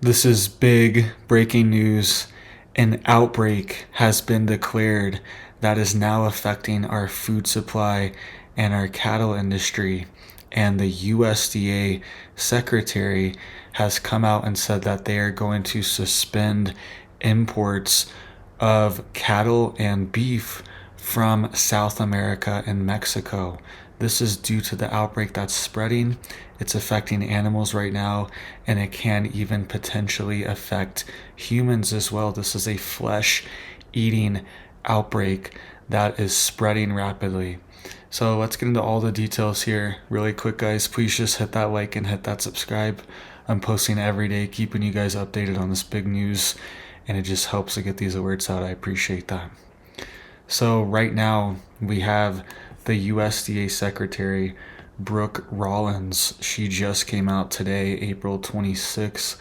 This is big breaking news. An outbreak has been declared that is now affecting our food supply and our cattle industry. And the USDA secretary has come out and said that they are going to suspend imports of cattle and beef from South America and Mexico. This is due to the outbreak that's spreading. It's affecting animals right now, and it can even potentially affect humans as well. This is a flesh eating outbreak that is spreading rapidly. So let's get into all the details here really quick, guys. Please just hit that like and hit that subscribe. I'm posting every day, keeping you guys updated on this big news, and it just helps to get these alerts out. I appreciate that. So right now we have the USDA Secretary, Brooke Rollins. She just came out today, April 26th,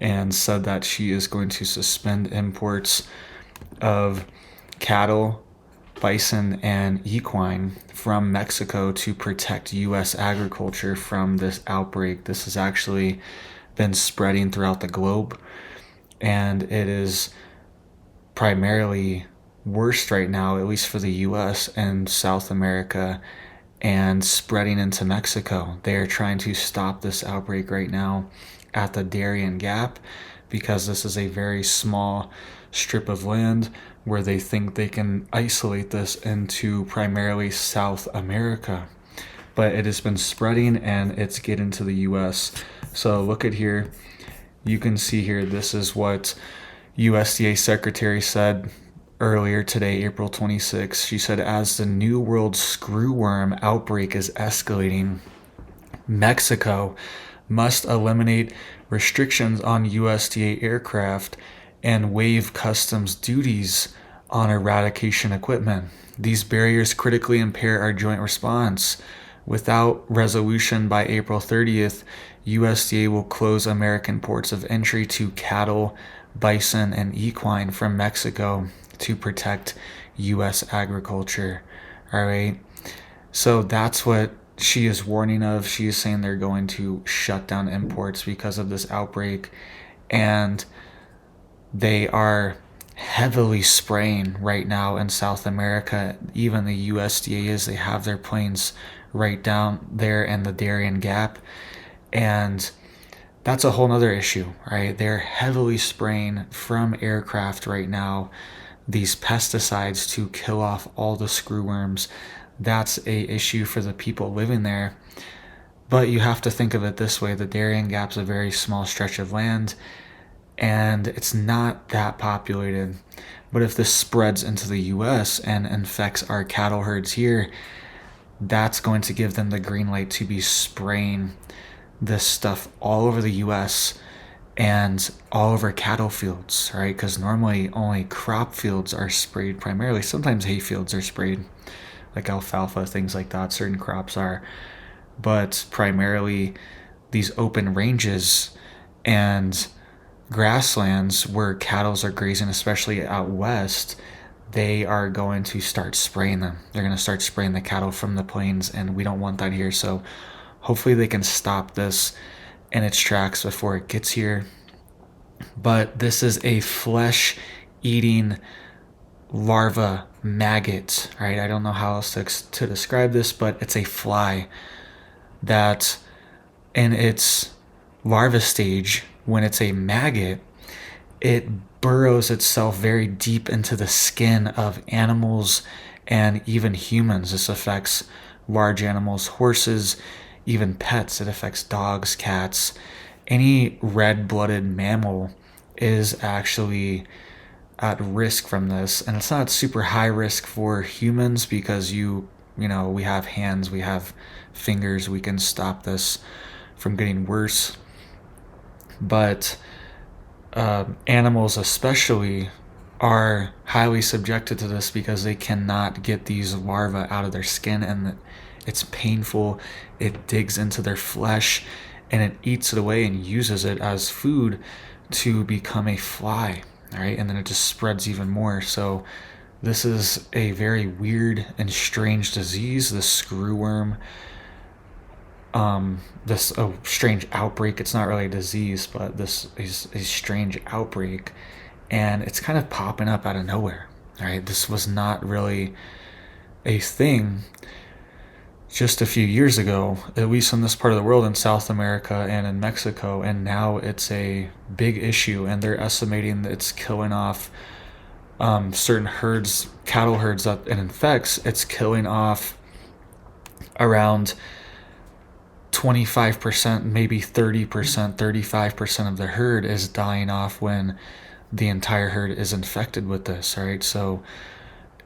and said that she is going to suspend imports of cattle, bison, and equine from Mexico to protect U.S. agriculture from this outbreak. This has actually been spreading throughout the globe, and it is primarily worst right now, at least for the US and South America, and spreading into Mexico. They are trying to stop this outbreak right now at the Darien Gap because this is a very small strip of land where they think they can isolate this into primarily South America. But it has been spreading and it's getting to the US. So look at here. You can see here, this is what USDA Secretary said earlier today, April 26th. She said, as the new World Screwworm outbreak is escalating, Mexico must eliminate restrictions on USDA aircraft and waive customs duties on eradication equipment. These barriers critically impair our joint response. Without resolution by April 30th, USDA will close American ports of entry to cattle, bison, and equine from Mexico to protect U.S. agriculture. All right. So that's what she is warning of. She is saying they're going to shut down imports because of this outbreak. And they are heavily spraying right now in South America. Even the USDA is, they have their planes right down there in the Darien Gap. And that's a whole nother issue, right? They're heavily spraying from aircraft right now these pesticides to kill off all the screwworms. That's a issue for the people living there. But you have to think of it this way. The Darien Gap's a very small stretch of land, and it's not that populated. But if this spreads into the US and infects our cattle herds here, that's going to give them the green light to be spraying this stuff all over the US and all over cattle fields, right? Because normally only crop fields are sprayed primarily. Sometimes hay fields are sprayed, like alfalfa, things like that. Certain crops are. But primarily these open ranges and grasslands where cattle are grazing, especially out west, they are going to start spraying them. They're going to start spraying the cattle from the plains, and we don't want that here. So hopefully they can stop this in its tracks before it gets here. But this is a flesh-eating larva maggot, right? I don't know how else to describe this, but it's a fly that in its larva stage, when it's a maggot, it burrows itself very deep into the skin of animals and even humans. This affects large animals, horses, even pets. It affects dogs, cats. Any red-blooded mammal is actually at risk from this. And it's not super high risk for humans because we have hands, we have fingers, we can stop this from getting worse. But animals especially are highly subjected to this because they cannot get these larvae out of their skin, and it's painful. It digs into their flesh and it eats it away and uses it as food to become a fly, right? And then it just spreads even more. So this is a very weird and strange disease, the screwworm. this strange outbreak. It's not really a disease, but this is a strange outbreak, and it's kind of popping up out of nowhere. Right, this was not really a thing just a few years ago, at least in this part of the world, in South America and in Mexico, and now it's a big issue, and they're estimating that it's killing off certain herds, cattle herds that it infects. It's killing off around 25%, maybe 30%, 35% of the herd is dying off when the entire herd is infected with this, right? So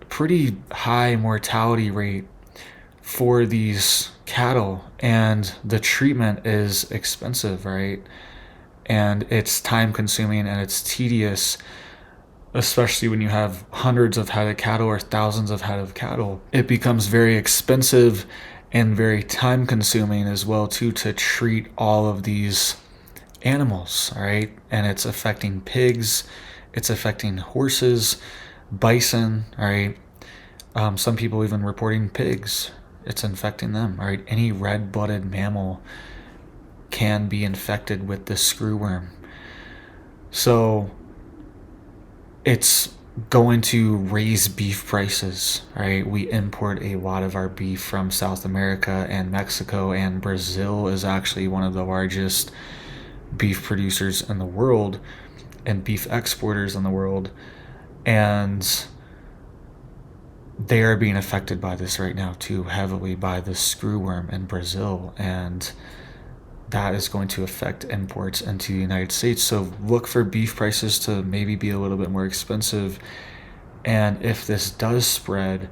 pretty high mortality rate for these cattle, and the treatment is expensive, right? And it's time consuming and it's tedious, especially when you have hundreds of head of cattle or thousands of head of cattle. It becomes very expensive and very time consuming as well too to treat all of these animals, right? And it's affecting pigs, it's affecting horses, bison, right? Some people even reporting pigs. It's infecting them, right? Any red-blooded mammal can be infected with this screwworm. So it's going to raise beef prices, right? We import a lot of our beef from South America and Mexico, and Brazil is actually one of the largest beef producers in the world and beef exporters in the world. And they are being affected by this right now too, heavily by the screwworm in Brazil, and that is going to affect imports into the United States. So look for beef prices to maybe be a little bit more expensive, and if this does spread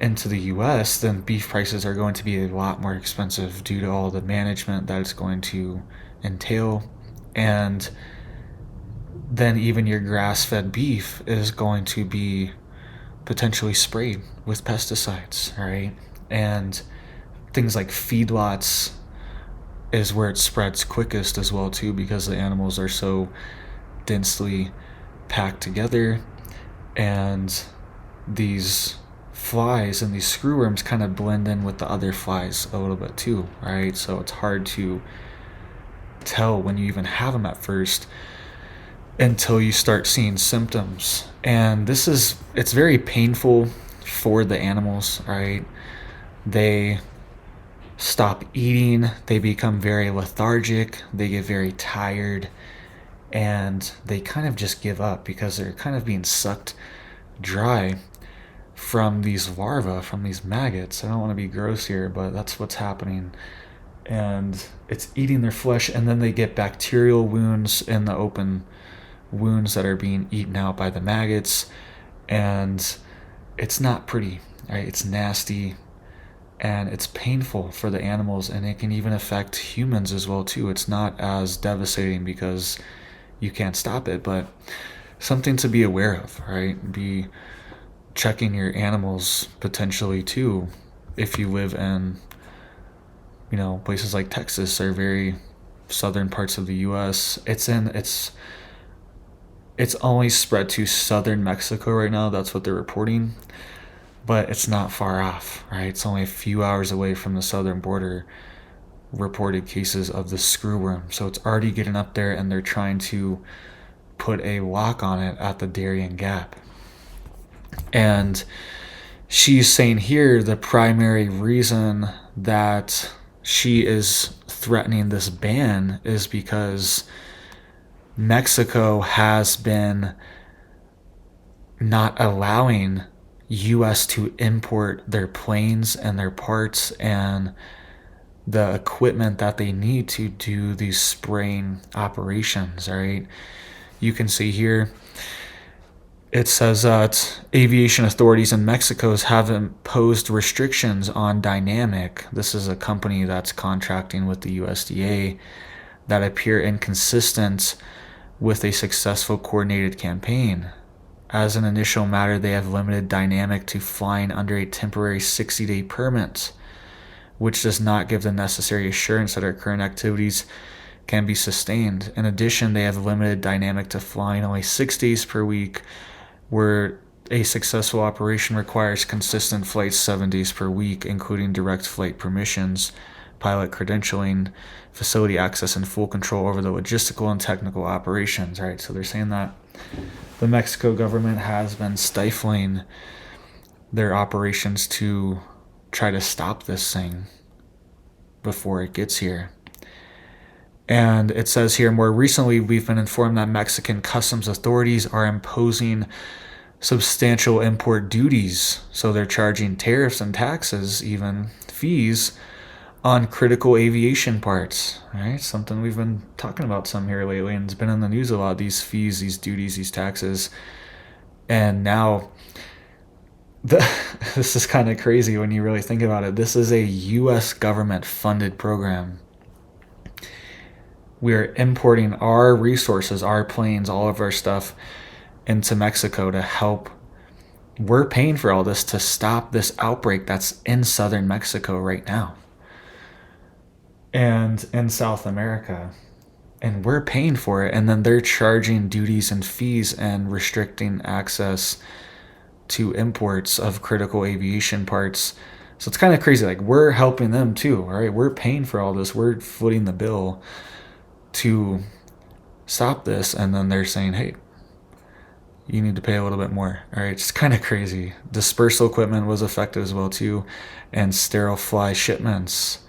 into the US, then beef prices are going to be a lot more expensive due to all the management that it's going to entail. And then even your grass-fed beef is going to be potentially sprayed with pesticides, right? And things like feedlots is where it spreads quickest as well too, because the animals are so densely packed together, and these flies and these screwworms kind of blend in with the other flies a little bit too, right? So it's hard to tell when you even have them at first until you start seeing symptoms. And it's very painful for the animals, right? They stop eating, they become very lethargic, they get very tired, and they kind of just give up because they're kind of being sucked dry from these larvae, from these maggots. I don't want to be gross here, but that's what's happening. And it's eating their flesh, and then they get bacterial wounds in the open wounds that are being eaten out by the maggots, and it's not pretty, right? It's nasty, and it's painful for the animals, and it can even affect humans as well too. It's not as devastating because you can't stop it, but something to be aware of, right? Be checking your animals potentially too. If you live in, places like Texas or very southern parts of the US, it's only spread to southern Mexico right now. That's what they're reporting, but it's not far off, right? It's only a few hours away from the southern border, reported cases of the screwworm. So it's already getting up there, and they're trying to put a lock on it at the Darien Gap. And she's saying here the primary reason that she is threatening this ban is because Mexico has been not allowing US to import their planes and their parts and the equipment that they need to do these spraying operations, right? You can see here, it says that aviation authorities in Mexico have imposed restrictions on Dynamic. This is a company that's contracting with the USDA that appear inconsistent with a successful coordinated campaign. As an initial matter, they have limited Dynamic to flying under a temporary 60-day permit, which does not give the necessary assurance that our current activities can be sustained. In addition, they have limited Dynamic to flying only 6 days per week, where a successful operation requires consistent flights 7 days per week, including direct flight permissions pilot credentialing, facility access, and full control over the logistical and technical operations, right? So they're saying that the Mexico government has been stifling their operations to try to stop this thing before it gets here. And it says here, more recently, we've been informed that Mexican customs authorities are imposing substantial import duties. So they're charging tariffs and taxes, even fees, on critical aviation parts, right? Something we've been talking about some here lately, and it's been in the news a lot, these fees, these duties, these taxes. And now, this is kind of crazy when you really think about it. This is a U.S. government-funded program. We're importing our resources, our planes, all of our stuff into Mexico to help. We're paying for all this to stop this outbreak that's in southern Mexico right now and in South America. And we're paying for it. And then they're charging duties and fees and restricting access to imports of critical aviation parts. So it's kind of crazy. Like, we're helping them too, all right? We're paying for all this. We're footing the bill to stop this, and then they're saying, hey, you need to pay a little bit more. All right, it's kind of crazy. Dispersal equipment was affected as well too, and sterile fly shipments.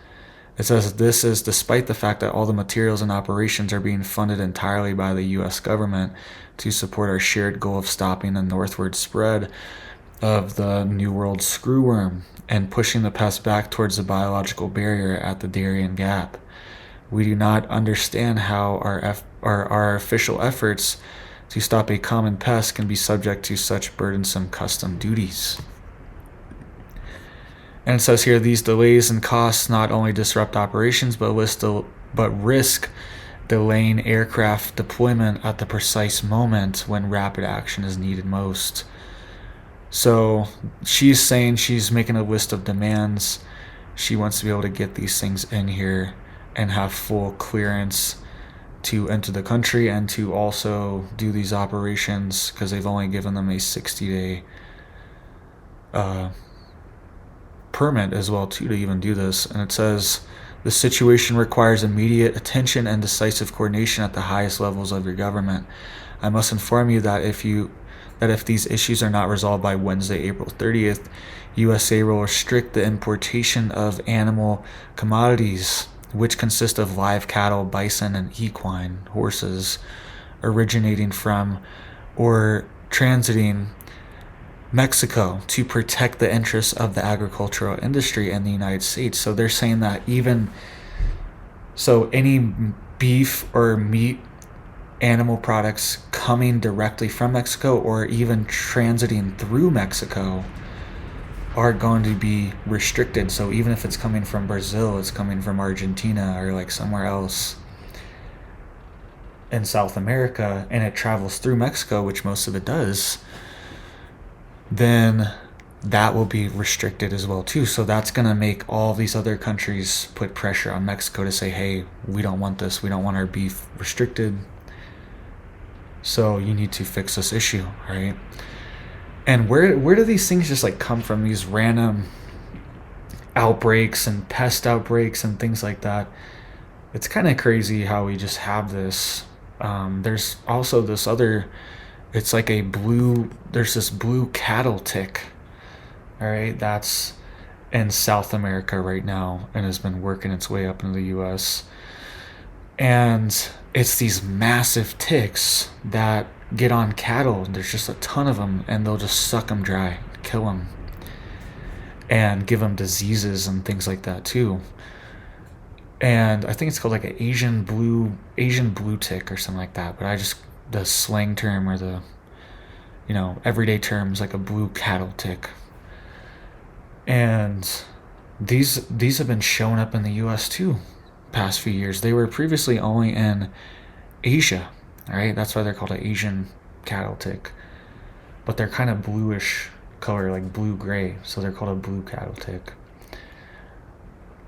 It says this is despite the fact that all the materials and operations are being funded entirely by the U.S. government to support our shared goal of stopping the northward spread of the New World Screwworm and pushing the pest back towards the biological barrier at the Darien Gap. We do not understand how our official efforts to stop a common pest can be subject to such burdensome custom duties. And it says here, these delays and costs not only disrupt operations, but risk delaying aircraft deployment at the precise moment when rapid action is needed most. So she's saying she's making a list of demands. She wants to be able to get these things in here and have full clearance to enter the country and to also do these operations, because they've only given them a 60-day permit as well too to even do this. And it says the situation requires immediate attention and decisive coordination at the highest levels of your government. I must inform you that if these issues are not resolved by Wednesday, April 30th, USA will restrict the importation of animal commodities, which consist of live cattle, bison, and equine horses originating from or transiting Mexico, to protect the interests of the agricultural industry in the United States. So they're saying that any beef or meat animal products coming directly from Mexico or even transiting through Mexico are going to be restricted. So even if it's coming from Brazil, it's coming from Argentina or like somewhere else in South America, and it travels through Mexico, which most of it does, then that will be restricted as well too. So that's going to make all these other countries put pressure on Mexico to say, hey, we don't want this. We don't want our beef restricted. So you need to fix this issue, right? And where do these things just like come from? These random outbreaks and pest outbreaks and things like that. It's kind of crazy how we just have this. There's also this other, it's like there's this blue cattle tick. All right, that's in South America right now and has been working its way up into the US. And it's these massive ticks that get on cattle. There's just a ton of them, and they'll just suck them dry, kill them, and give them diseases and things like that too. And I think it's called like an Asian blue tick or something like that. But the slang term or the everyday term is like a blue cattle tick. And these have been showing up in the US too past few years. They were previously only in Asia, all right? That's why they're called an Asian cattle tick. But they're kind of bluish color, like blue-gray, so they're called a blue cattle tick.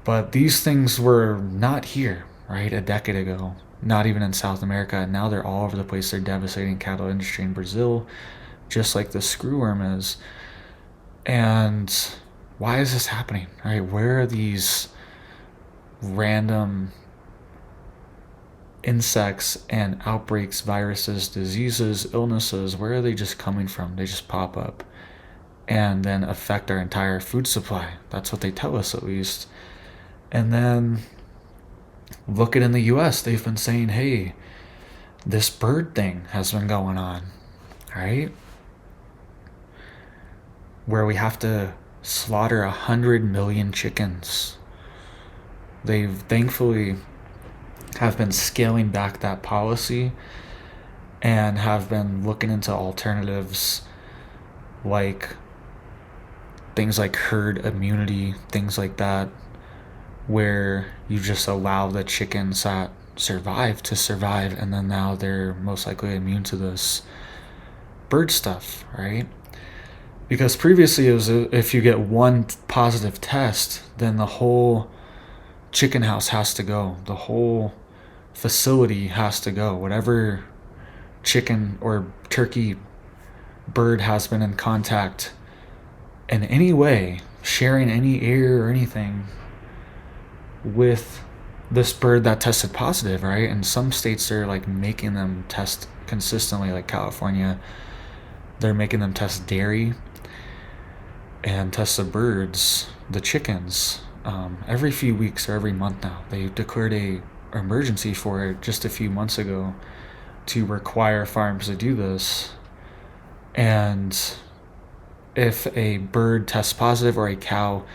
But these things were not here, right, a decade ago, not even in South America. Now they're all over the place. They're devastating cattle industry in Brazil, just like the screwworm is. And why is this happening? All right, where are these random insects and outbreaks, viruses, diseases, illnesses, where are they just coming from? They just pop up and then affect our entire food supply. That's what they tell us, at least. And then look at in the US, they've been saying, hey, this bird thing has been going on, right? Where we have to slaughter 100 million chickens. They've thankfully have been scaling back that policy and have been looking into alternatives like things like herd immunity, things like that, where you just allow the chickens that survive to survive, and then now they're most likely immune to this bird stuff, right? Because previously it was if you get one positive test, then the whole chicken house has to go. The whole facility has to go. Whatever chicken or turkey bird has been in contact in any way, sharing any air or anything with this bird that tested positive, right? And some states are like making them test consistently, like California. They're making them test dairy and test the birds, the chickens, every few weeks or every month now. They declared a emergency for it just a few months ago to require farms to do this. And if a bird tests positive or a cow,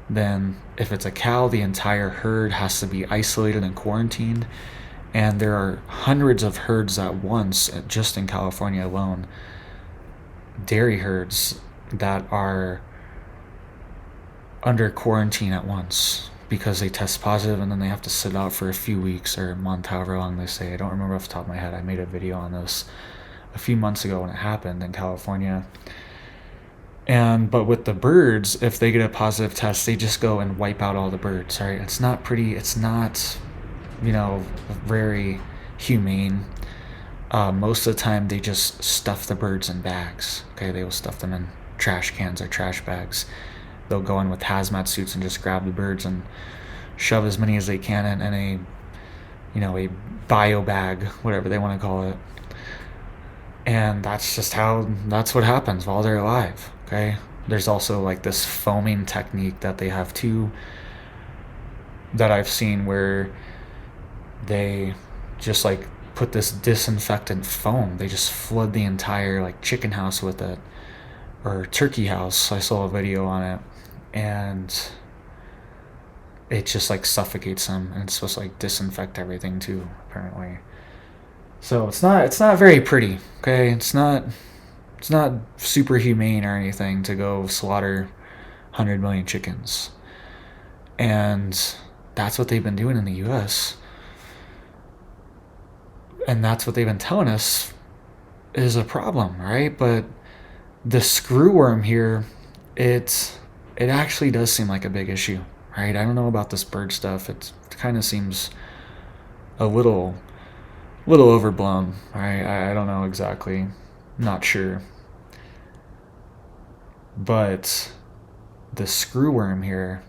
then if it's a cow, the entire herd has to be isolated and quarantined. And there are hundreds of herds at once, just in California alone, dairy herds that are under quarantine at once because they test positive, and then they have to sit out for a few weeks or a month, however long they say. I don't remember off the top of my head. I made a video on this a few months ago when it happened in California. But with the birds, if they get a positive test, they just go and wipe out all the birds, right? It's not pretty, it's not, very humane. Most of the time they just stuff the birds in bags. Okay, they will stuff them in trash cans or trash bags. They'll go in with hazmat suits and just grab the birds and shove as many as they can in a bio bag, whatever they want to call it. And that's what happens while they're alive. Okay, there's also like this foaming technique that they have too, that I've seen, where they just like put this disinfectant foam. They just flood the entire like chicken house with it, or turkey house. I saw a video on it, and it just like suffocates them, and it's supposed to like disinfect everything too, apparently. So it's not very pretty. Okay, it's not super humane or anything to go slaughter 100 million chickens. And that's what they've been doing in the US. And that's what they've been telling us is a problem, right? But the screwworm here, it actually does seem like a big issue, right? I don't know about this bird stuff. It kind of seems a little overblown, right? I don't know exactly. Not sure. But the screwworm here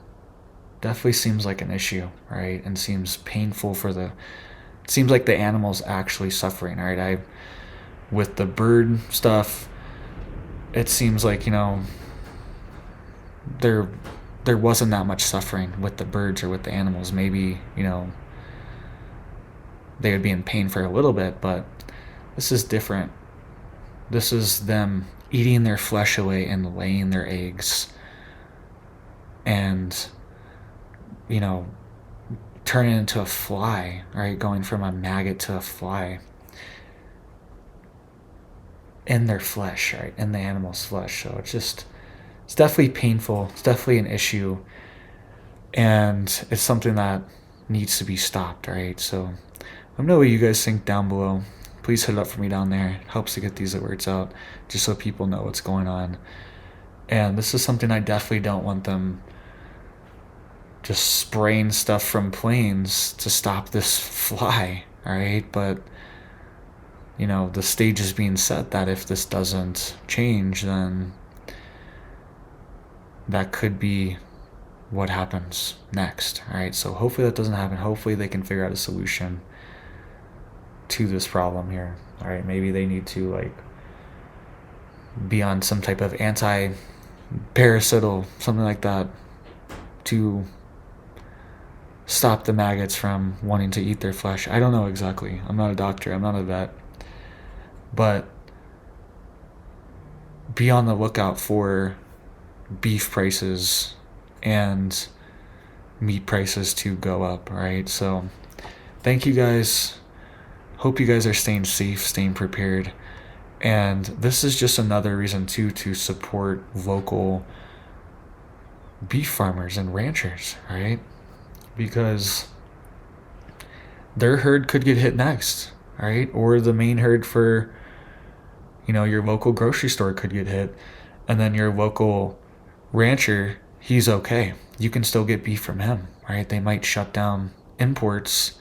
definitely seems like an issue, right? And seems painful it seems like the animal's actually suffering, right? With the bird stuff, it seems like, there wasn't that much suffering with the birds or with the animals. Maybe, they would be in pain for a little bit, but this is different. This is them eating their flesh away and laying their eggs, and turning into a fly, right? Going from a maggot to a fly in their flesh, right? In the animal's flesh. So it's definitely painful. It's definitely an issue, and it's something that needs to be stopped, right? So let me know what you guys think down below. Please hit it up for me down there. It helps to get these alerts out just so people know what's going on. And this is something I definitely don't want them just spraying stuff from planes to stop this fly, all right? But, the stage is being set that if this doesn't change, then that could be what happens next. All right, so hopefully that doesn't happen. Hopefully they can figure out a solution to this problem here. All right, maybe they need to like be on some type of anti-parasital, something like that, to stop the maggots from wanting to eat their flesh. I don't know exactly. I'm not a doctor. I'm not a vet. But be on the lookout for beef prices and meat prices to go up, right? So thank you guys. Hope you guys are staying safe, staying prepared. And this is just another reason too to support local beef farmers and ranchers, right? Because their herd could get hit next, right? Or the main herd for, your local grocery store could get hit. And then your local rancher, he's okay. You can still get beef from him, right? They might shut down imports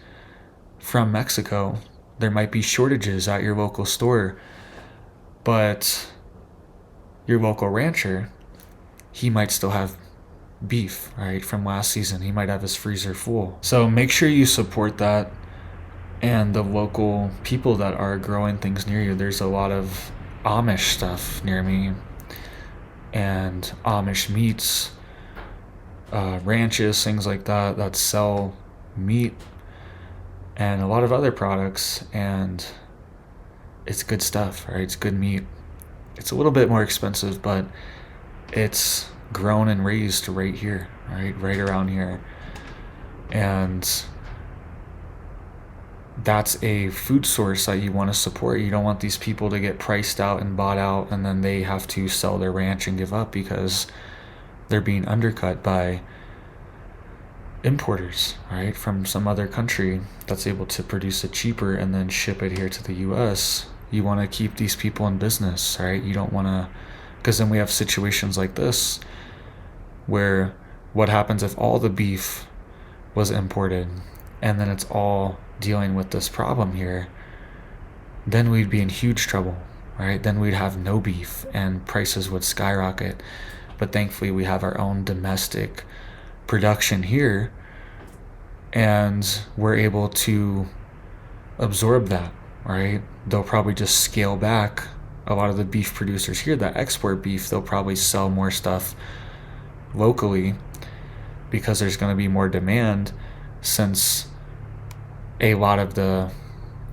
from Mexico. There might be shortages at your local store. But your local rancher, he might still have beef, right, from last season. He might have his freezer full. So make sure you support that and the local people that are growing things near you. There's a lot of Amish stuff near me, and Amish meats, ranches, things like that sell meat and a lot of other products, and it's good stuff, right? It's good meat. It's a little bit more expensive, but it's grown and raised right here, right around here. And that's a food source that you want to support. You don't want these people to get priced out and bought out, and then they have to sell their ranch and give up because they're being undercut by importers, right, from some other country that's able to produce it cheaper and then ship it here to the US. You want to keep these people in business, right? You don't want to, because then we have situations like this where what happens if all the beef was imported and then it's all dealing with this problem here? Then we'd be in huge trouble, right? Then we'd have no beef and prices would skyrocket. But thankfully we have our own domestic production here, and we're able to absorb that, right? They'll probably just scale back. A lot of the beef producers here that export beef, they'll probably sell more stuff locally because there's going to be more demand, since a lot of the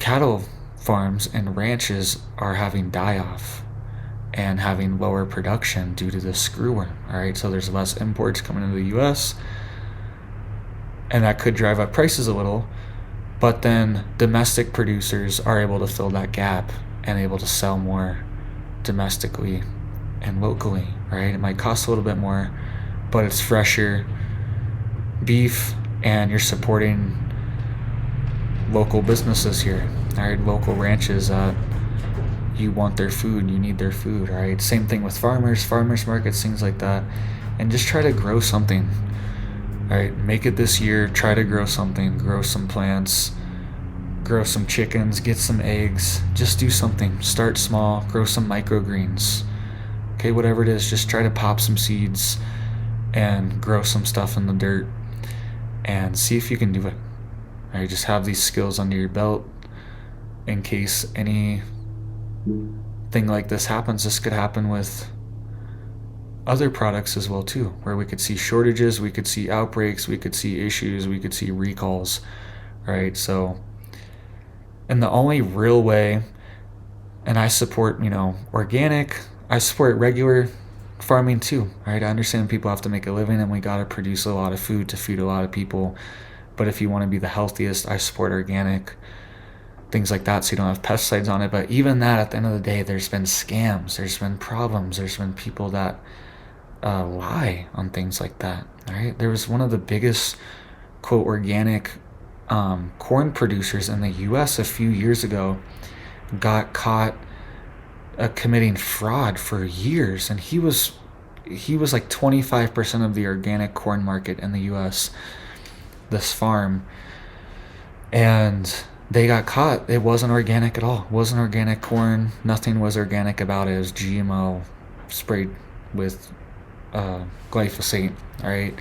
cattle farms and ranches are having die-off and having lower production due to the screwworm, all right? So there's less imports coming into the US, and that could drive up prices a little, but then domestic producers are able to fill that gap and able to sell more domestically and locally, right? It might cost a little bit more, but it's fresher beef, and you're supporting local businesses here, all right? Local ranches that you want their food, you need their food, right? Same thing with farmers markets, things like that. And just try to grow something, right? Make it this year. Try to grow something, grow some plants, grow some chickens, get some eggs. Just do something. Start small, grow some microgreens. Okay, whatever it is, just try to pop some seeds and grow some stuff in the dirt and see if you can do it. All right, just have these skills under your belt in case any thing like this happens. This could happen with other products as well too, where we could see shortages, we could see outbreaks, we could see issues, we could see recalls, right? So, and the only real way, and I support, organic, I support regular farming too, right? I understand people have to make a living and we got to produce a lot of food to feed a lot of people, but if you want to be the healthiest, I support organic, things like that, so you don't have pesticides on it. But even that, at the end of the day, there's been scams, there's been problems, there's been people that lie on things like that, right? There was one of the biggest, quote, organic corn producers in the US a few years ago got caught committing fraud for years, and he was like 25% of the organic corn market in the US, this farm, and they got caught. It wasn't organic at all. It wasn't organic corn. Nothing was organic about it. It was GMO sprayed with glyphosate, all right?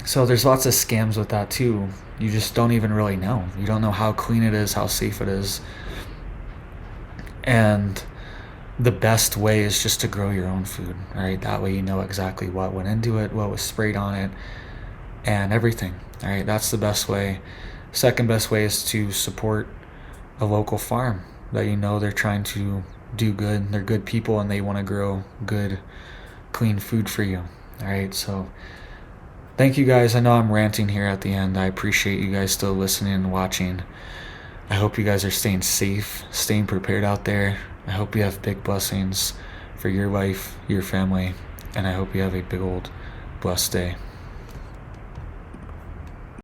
So there's lots of scams with that too. You just don't even really know. You don't know how clean it is, how safe it is. And the best way is just to grow your own food, right? That way you know exactly what went into it, what was sprayed on it, and everything. All right, that's the best way. Second best way is to support a local farm that you know they're trying to do good. They're good people and they want to grow good, clean food for you. All right, so thank you guys. I know I'm ranting here at the end. I appreciate you guys still listening and watching. I hope you guys are staying safe, staying prepared out there. I hope you have big blessings for your life, your family, and I hope you have a big old blessed day.